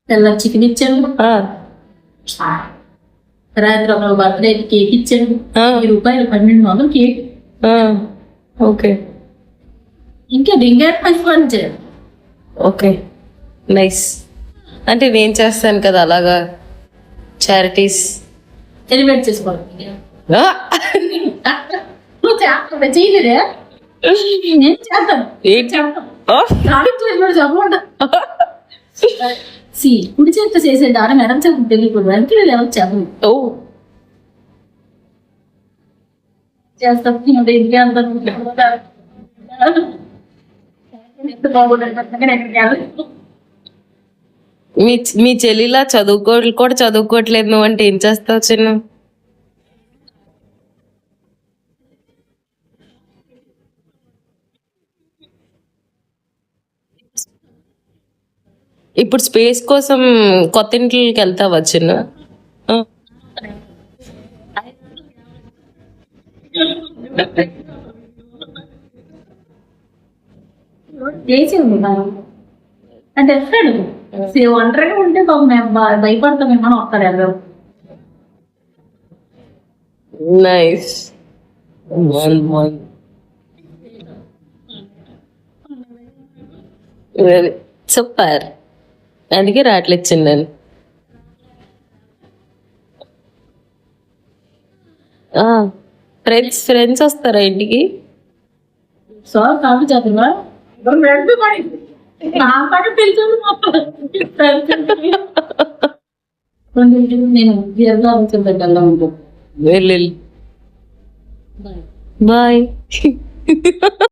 తెల్ల చికెన్ ఇచ్చాడు. రాత్రి ఒక బర్త్డే కేక్ ఇచ్చాడు. ₹10 1200 కేక్. ఓకే, ఇంకా రింగర్ పంచాడు. Okay, nice. అంటే నేను చేస్తాను కదా అలాగా చారిటీస్ సెలబ్రేట్ చేసుకోవాలి. నువ్వు చేస్తా చేయలేదే, నేను చేస్తాను. చెప్పకుండా కుడి చేతితో చేసే దాని మేడం చెప్పు తెలియకూడదు. వెనక్కి లేవచ్చు చెప్పు. చేస్తాను ఇంటికి మీ చెల్లిలా కూడా చదువుకోవట్లేదు నువ్వు అంటే ఏం చేస్తావు చిన్న? ఇప్పుడు స్పేస్ కోసం కొత్త ఇంట్లోకి వెళ్తావా చిన్న? అంటే వస్తాడు. ఒంటరిగా ఉంటే భయపడతాం ఏమన్నా వస్తాడు ఎవరు. Nice, super. అందుకే రావట్లేదు చిన్న. ఫ్రెండ్స్ వస్తారా ఇంటికి? సార్ కాదు చదువుగా నేను దీర్ఘ వెళ్ళు. బాయ్.